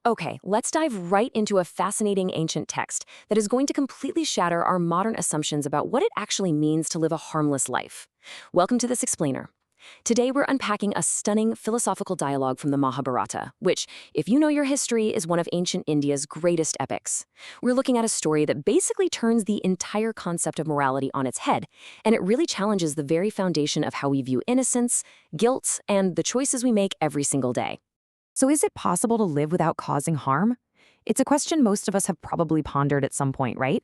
Okay, let's dive right into a fascinating ancient text that is going to completely shatter our modern assumptions about what it actually means to live a harmless life. Welcome to this explainer. Today we're unpacking a stunning philosophical dialogue from the Mahabharata, which, if you know your history, is one of ancient India's greatest epics. We're looking at a story that basically turns the entire concept of morality on its head, and it really challenges the very foundation of how we view innocence, guilt, and the choices we make every single day. So is it possible to live without causing harm? It's a question most of us have probably pondered at some point, right?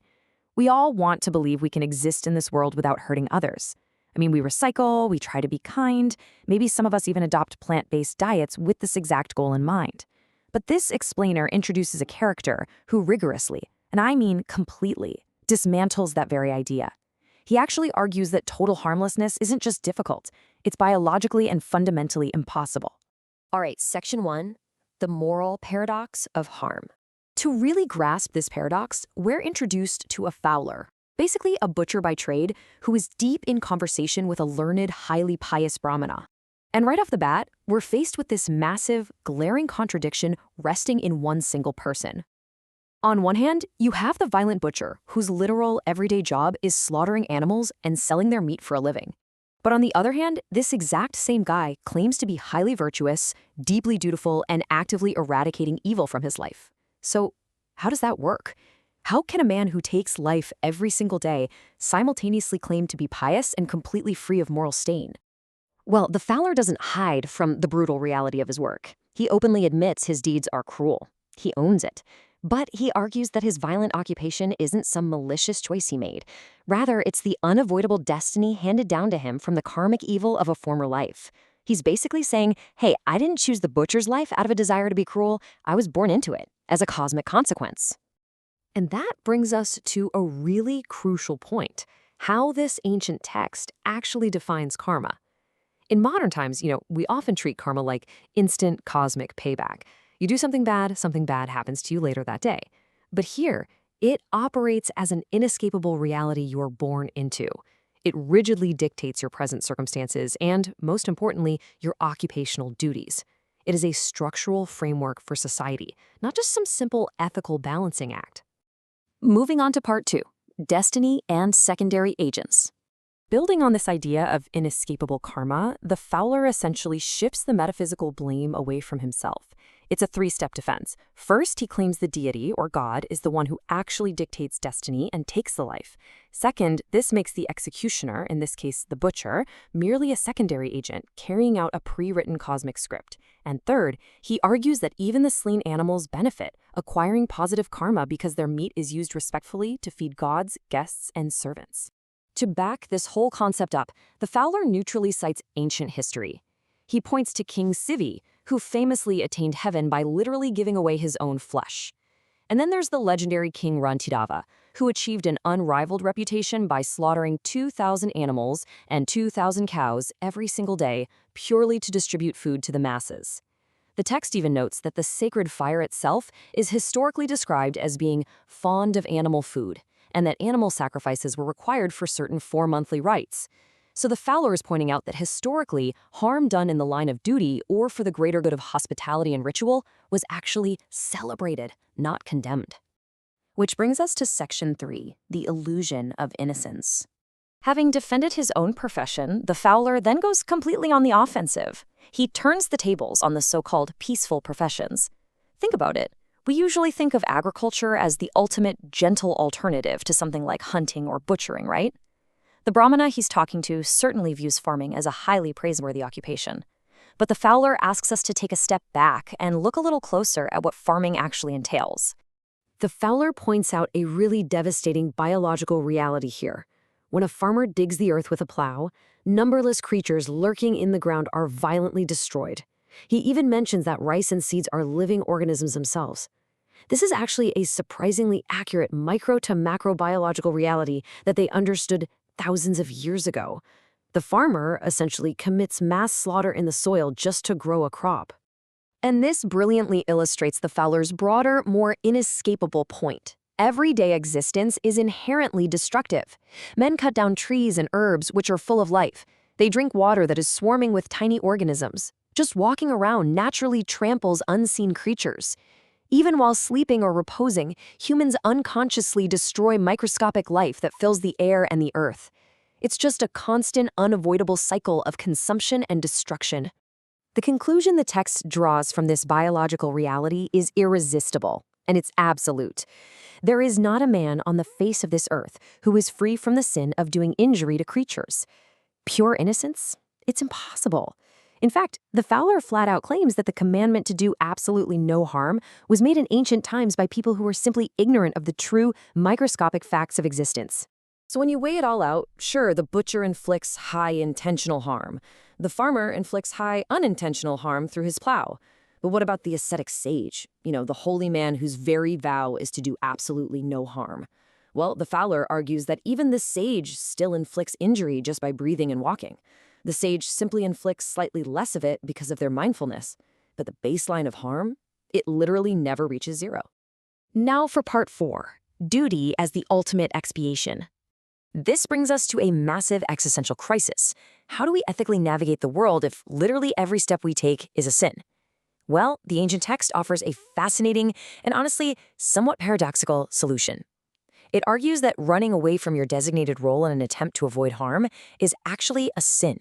We all want to believe we can exist in this world without hurting others. I mean, we recycle, we try to be kind, maybe some of us even adopt plant-based diets with this exact goal in mind. But this explainer introduces a character who rigorously, and I mean completely, dismantles that very idea. He actually argues that total harmlessness isn't just difficult, it's biologically and fundamentally impossible. All right, Section 1, the moral paradox of harm. To really grasp this paradox, we're introduced to a fowler, basically a butcher by trade, who is deep in conversation with a learned, highly pious Brahmana. And right off the bat, we're faced with this massive, glaring contradiction resting in one single person. On one hand, you have the violent butcher, whose literal, everyday job is slaughtering animals and selling their meat for a living. But on the other hand, this exact same guy claims to be highly virtuous, deeply dutiful, and actively eradicating evil from his life. So, how does that work? How can a man who takes life every single day simultaneously claim to be pious and completely free of moral stain? Well, the fowler doesn't hide from the brutal reality of his work. He openly admits his deeds are cruel. He owns it. But he argues that his violent occupation isn't some malicious choice he made. Rather, it's the unavoidable destiny handed down to him from the karmic evil of a former life. He's basically saying, hey, I didn't choose the butcher's life out of a desire to be cruel. I was born into it, as a cosmic consequence. And that brings us to a really crucial point, how this ancient text actually defines karma. In modern times, we often treat karma like instant cosmic payback. You do something bad happens to you later that day. But here, it operates as an inescapable reality you're born into. It rigidly dictates your present circumstances and, most importantly, your occupational duties. It is a structural framework for society, not just some simple ethical balancing act. Moving on to part 2, destiny and secondary agents. Building on this idea of inescapable karma, the fowler essentially shifts the metaphysical blame away from himself. It's a 3-step defense. First, he claims the deity, or God, is the one who actually dictates destiny and takes the life. Second, this makes the executioner, in this case the butcher, merely a secondary agent, carrying out a pre-written cosmic script. And third, he argues that even the slain animals benefit, acquiring positive karma because their meat is used respectfully to feed gods, guests, and servants. To back this whole concept up, the fowler neutrally cites ancient history. He points to King Sivi, who famously attained heaven by literally giving away his own flesh. And then there's the legendary King Rantideva, who achieved an unrivaled reputation by slaughtering 2,000 animals and 2,000 cows every single day, purely to distribute food to the masses. The text even notes that the sacred fire itself is historically described as being fond of animal food, and that animal sacrifices were required for certain 4-monthly rites. So the fowler is pointing out that historically, harm done in the line of duty or for the greater good of hospitality and ritual was actually celebrated, not condemned. Which brings us to Section 3, the illusion of innocence. Having defended his own profession, the fowler then goes completely on the offensive. He turns the tables on the so-called peaceful professions. Think about it. We usually think of agriculture as the ultimate gentle alternative to something like hunting or butchering, right? The Brahmana he's talking to certainly views farming as a highly praiseworthy occupation. But the fowler asks us to take a step back and look a little closer at what farming actually entails. The fowler points out a really devastating biological reality here. When a farmer digs the earth with a plow, numberless creatures lurking in the ground are violently destroyed. He even mentions that rice and seeds are living organisms themselves. This is actually a surprisingly accurate micro to macro biological reality that they understood thousands of years ago. The farmer essentially commits mass slaughter in the soil just to grow a crop. And this brilliantly illustrates the fowler's broader, more inescapable point. Everyday existence is inherently destructive. Men cut down trees and herbs which are full of life. They drink water that is swarming with tiny organisms. Just walking around naturally tramples unseen creatures. Even while sleeping or reposing, humans unconsciously destroy microscopic life that fills the air and the earth. It's just a constant, unavoidable cycle of consumption and destruction. The conclusion the text draws from this biological reality is irresistible, and it's absolute. There is not a man on the face of this earth who is free from the sin of doing injury to creatures. Pure innocence? It's impossible. In fact, the fowler flat out claims that the commandment to do absolutely no harm was made in ancient times by people who were simply ignorant of the true, microscopic facts of existence. So when you weigh it all out, sure, the butcher inflicts high intentional harm. The farmer inflicts high unintentional harm through his plow. But what about the ascetic sage? The holy man whose very vow is to do absolutely no harm. Well, the fowler argues that even the sage still inflicts injury just by breathing and walking. The sage simply inflicts slightly less of it because of their mindfulness. But the baseline of harm? It literally never reaches zero. Now for part 4, duty as the ultimate expiation. This brings us to a massive existential crisis. How do we ethically navigate the world if literally every step we take is a sin? Well, the ancient text offers a fascinating and honestly somewhat paradoxical solution. It argues that running away from your designated role in an attempt to avoid harm is actually a sin.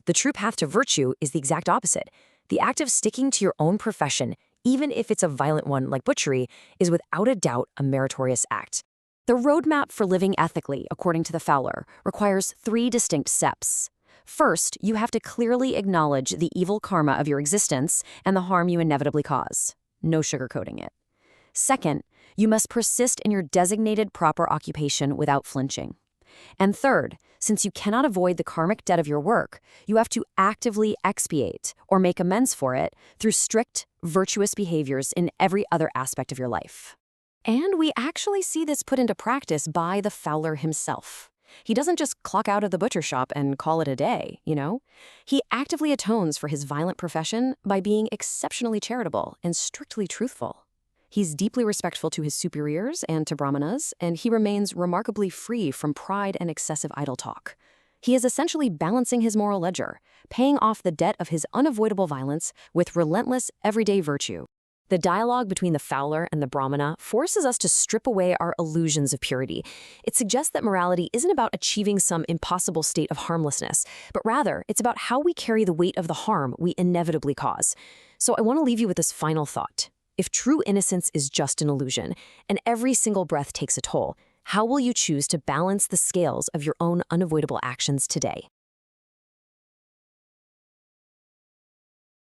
The true path to virtue is the exact opposite. The act of sticking to your own profession, even if it's a violent one like butchery, is without a doubt a meritorious act. The roadmap for living ethically, according to the fowler, requires 3 distinct steps. First, you have to clearly acknowledge the evil karma of your existence and the harm you inevitably cause. No sugarcoating it. Second, you must persist in your designated proper occupation without flinching. And third, since you cannot avoid the karmic debt of your work, you have to actively expiate or make amends for it through strict, virtuous behaviors in every other aspect of your life. And we actually see this put into practice by the fowler himself. He doesn't just clock out of the butcher shop and call it a day, He actively atones for his violent profession by being exceptionally charitable and strictly truthful. He's deeply respectful to his superiors and to Brahmanas, and he remains remarkably free from pride and excessive idle talk. He is essentially balancing his moral ledger, paying off the debt of his unavoidable violence with relentless, everyday virtue. The dialogue between the fowler and the Brahmana forces us to strip away our illusions of purity. It suggests that morality isn't about achieving some impossible state of harmlessness, but rather it's about how we carry the weight of the harm we inevitably cause. So I want to leave you with this final thought. If true innocence is just an illusion, and every single breath takes a toll, how will you choose to balance the scales of your own unavoidable actions today?